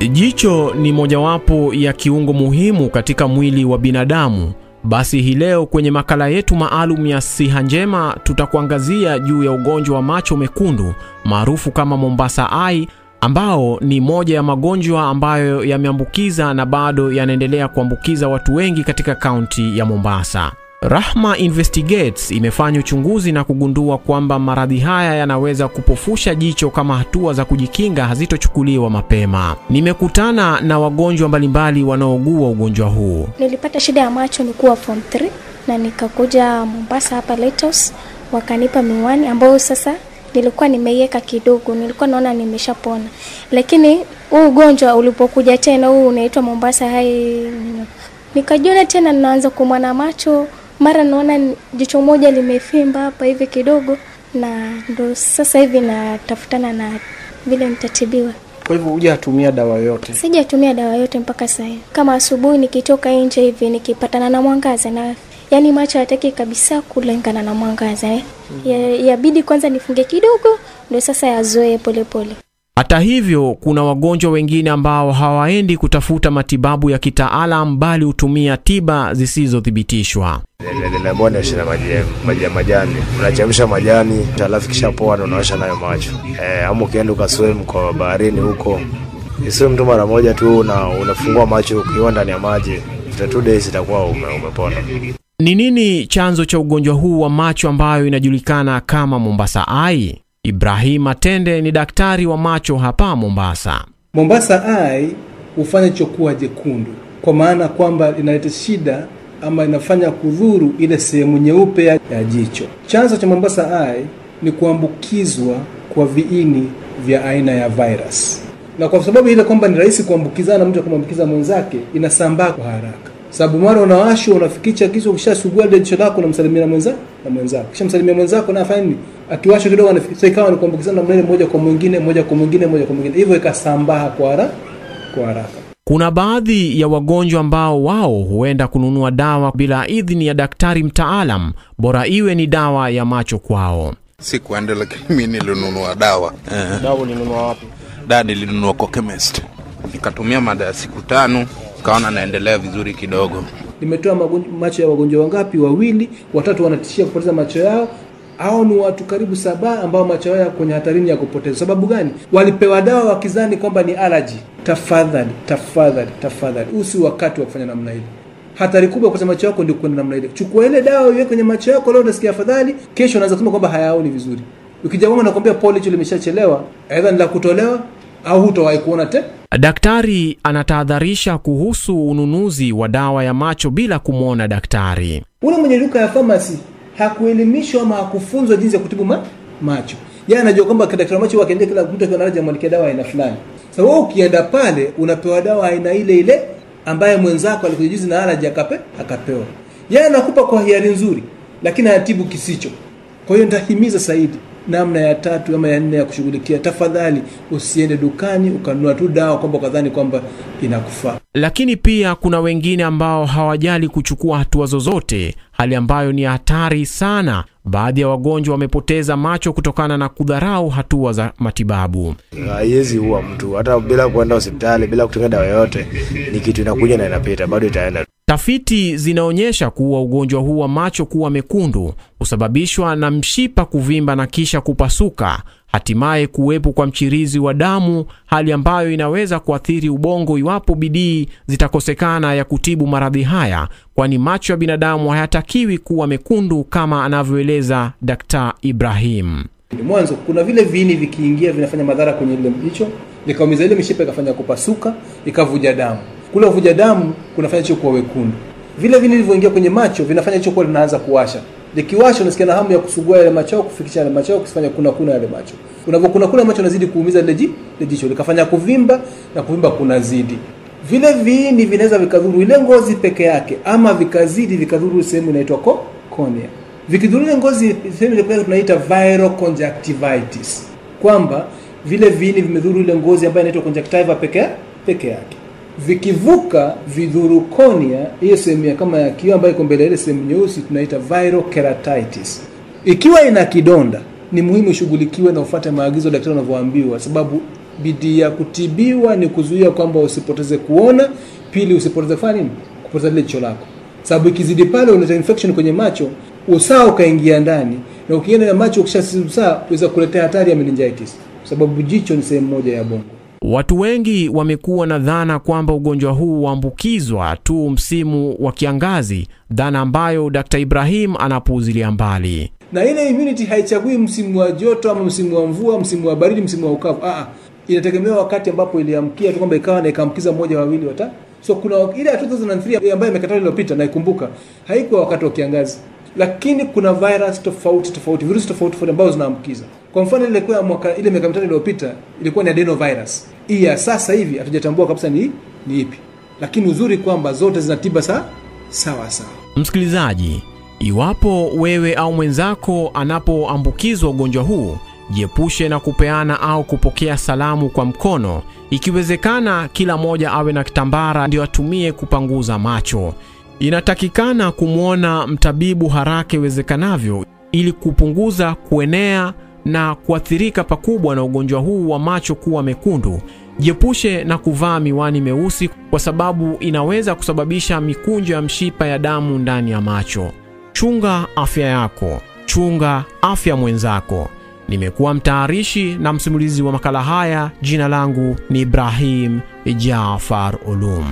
Jicho ni mojawapo ya kiungo muhimu katika mwili wa binadamu. Basi hii leo kwenye makala yetu maalum ya Siha Njema tutakuangazia juu ya ugonjwa wa macho mekundu maarufu kama Mombasa Eye, ambao ni moja ya magonjwa ambayo yameambukiza na bado yanaendelea kuambukiza watu wengi katika kaunti ya Mombasa. Rahma Investigates imefanya uchunguzi na kugundua kwamba maradhi haya yanaweza kupofusha jicho kama hatua za kujikinga hazitochukuliwa mapema. Nimekutana na wagonjwa mbalimbali wanaougua ugonjwa huu. Nilipata shida ya macho nikuwa form 3 na nikakuja Mombasa hapa Lighthouse, wakanipa miwani ambayo sasa nilikuwa nimeiweka kidogo, nilikuwa naona nimeshapona. Lakini huu ugonjwa ulipokuja tena, huu unaitwa Mombasa Eye, nikajiona tena naanza kuumwa na macho. Mara naona jicho moja limefimba hapa hivi kidogo, na ndo sasa hivi natafutana na vile nitatibiwa. Kwa hivyo hujatumia dawa yote? Sijatumia dawa yote mpaka sasa. Kama asubuhi nikitoka nje hivi nikipatana na mwangaza, na yani macho hayataki kabisa kulingana na mwangaza. Yabidi kwanza nifunge kidogo ndio sasa yazoe polepole. Hata hivyo, kuna wagonjwa wengine ambao hawaendi kutafuta matibabu ya kitaalamu bali hutumia tiba zisizothibitishwa. Mbona shina majani, unachemsha majani alafu kisha poa na unaosha nayo macho. Ama ukienda ukaswim kwa baharini huko, swim tu mara moja tu na unafungua macho ukiwa ndani ya maji, after 2 days itakuwa umepona. Ni nini chanzo cha ugonjwa huu wa macho ambayo inajulikana kama Mombasa Eye? Ibrahim Atende ni daktari wa macho hapa Mombasa. Mombasa Eye hufanya chokuwa jekundu, kwa maana kwamba inaleta shida ama inafanya kudhuru ile sehemu nyeupe ya jicho. Chanzo cha Mombasa Eye ni kuambukizwa kwa viini vya aina ya virus. Na kwa sababu ile kwamba ni rahisi kuambukizana, mtu kumwambukiza mwenzake, inasambaa kwa haraka. Sababu mara unawashwa, unafikicha kichwa, ukishasugua ile jicho lako unamsalimia mwenzako. Kisha msalimia mwenzako na afanye nini? Akiwashwa kidogo anafikicha, ikawa ni kuambukizana mmoja moja kwa mwingine. Hivyo ikasambaa kwa haraka. Kuna baadhi ya wagonjwa ambao wao huenda kununua dawa bila idhini ya daktari mtaalam, bora iwe ni dawa ya macho kwao. Sikuenda, lakini mimi nilinunua dawa. Dawa ulinunua wapi? Dawa nilinunua kwa chemist. Nikatumia mada ya siku 5, kaona naendelea vizuri kidogo. Nimetoa macho ya wagonjwa wangapi? 2, 3 wanatishia kupoteza macho yao. Hao ni watu karibu 7 ambao macho yao kwenye hatarini ya kupoteza. Sababu gani? Walipewa dawa wakizani kwamba ni allergy. Tafadhali usi wakati wa kufanya namna ile. Hatari kubwa kwa macho yako ndio kwenda namna ile. Chukua ile dawa uweke kwenye macho yako, leo unasikia afadhali, kesho unaanza kusema kwamba hayaoni vizuri. Ukijamwona nakwambia pole, jicho limeshachelewa, aidha ni la kutolewa au hutowahi kuona tena. Daktari anatahadharisha kuhusu ununuzi wa dawa ya macho bila kumuona daktari. Ule mwenye duka ya pharmacy hakuelimishwa ama hakufunzwa jinsi ya kutibu macho. Yeye anajua kwamba daktari macho wakaendea kila mtu akiwa anaraja mwandikia dawa aina fulani. Sasa wewe ukienda pale unapewa dawa aina ile ambaye mwenzako alikujuzi na allergy akapewa. Yeye anakupa kwa hiari nzuri, lakini anatibu kisicho. Kwa hiyo nitahimiza zaidi namna ya 3 ama ya 4 ya kushughulikia. Tafadhali usiende dukani ukanunua tu dawa kwamba kadhani kwamba inakufaa. Lakini pia kuna wengine ambao hawajali kuchukua hatua zozote, hali ambayo ni hatari sana. Baadhi ya wagonjwa wamepoteza macho kutokana na kudharau hatua za matibabu. Haiwezi huwa mtu hata bila kwenda hospitali, bila kutumia dawa yote, ni kitu inakuja na inapita, bado itaenda. Tafiti zinaonyesha kuwa ugonjwa huu wa macho kuwa mekundu husababishwa na mshipa kuvimba na kisha kupasuka, hatimaye kuwepo kwa mchirizi wa damu, hali ambayo inaweza kuathiri ubongo iwapo bidii zitakosekana ya kutibu maradhi haya, kwani macho ya binadamu hayatakiwi kuwa mekundu kama anavyoeleza Dr. Ibrahim. Mwanzo kuna vile viini vikiingia vinafanya madhara kwenye ile jicho, likaumiza ile mishipa ikafanya kupasuka, ikavuja damu. Kule kuvuja damu kunafanya jicho kuwa wekundu. Vile viini vilivyoingia kwenye macho vinafanya jicho kuwa linaanza kuwasha. Likiwasha unasikia na hamu ya kusugua ile macho, kufikisha ile macho, kufanya kuna ile macho. Unavokuna macho unazidi kuumiza ile jicho, likafanya kuvimba na kuvimba kunazidi. Vile viini vinaweza vikadhuru ile ngozi peke yake, ama vikadhuru sehemu inaitwa cornea. Vikidhuru ile ngozi sehemu ile tunaita viral conjunctivitis, kwamba vile viini vimedhuru ile ngozi ambayo inaitwa conjunctiva peke yake. Vikivuka vidhuru cornea, hiyo sehemu kama ya kioo ambayo iko mbele ile sehemu nyeusi tunaita viral keratitis. Ikiwa ina kidonda, ni muhimu shughulikiwe na ufuate maagizo daktari anavyoambiwa, sababu Bidii ya kutibiwa ni kuzuia kwamba usipoteze kuona, pili usipoteze kufanya nini? Kupoteza ile jicho lako. Sababu ikizidi pale unaleta infection kwenye macho, usaha ukaingia ndani, na ukienda na macho ukishasiusaa unaweza kuletea hatari ya meningitis. Sababu jicho ni sehemu moja ya bongo. Watu wengi wamekuwa na dhana kwamba ugonjwa huu huambukizwa tu msimu wa kiangazi, dhana ambayo Dr. Ibrahim anapuuzilia mbali. Na ile immunity haichagui msimu wa joto ama msimu wa mvua, msimu wa baridi, msimu wa ukavu. Inategemea wakati ambapo iliamkia tu kwamba ikawa na ikaambukiza mmoja, wawili, watatu. So kuna ile 2003 ambayo imekataliwa iliyopita na ikumbuka, haikuwa wakati wa kiangazi. Lakini kuna virus tofauti, virusi tofauti ambazo zinaambukiza. Kwa mfano ile kwa mwaka ile miaka mitano iliyopita ilikuwa ni adenovirus. Hii ya sasa hivi hatujatambua kabisa ni ipi. Lakini uzuri kwamba zote zinatiba sawa. Msikilizaji, iwapo wewe au mwenzako anapoambukizwa ugonjwa huu, jiepushe na kupeana au kupokea salamu kwa mkono. Ikiwezekana kila moja awe na kitambara ndio atumie kupanguza macho. Inatakikana kumwona mtabibu haraka iwezekanavyo ili kupunguza kuenea na kuathirika pakubwa na ugonjwa huu wa macho kuwa mekundu. Jiepushe na kuvaa miwani meusi kwa sababu inaweza kusababisha mikunjo ya mshipa ya damu ndani ya macho. Chunga afya yako, chunga afya mwenzako. Nimekuwa mtayarishi na msimulizi wa makala haya. Jina langu ni Ibrahim Jaafar Ulum.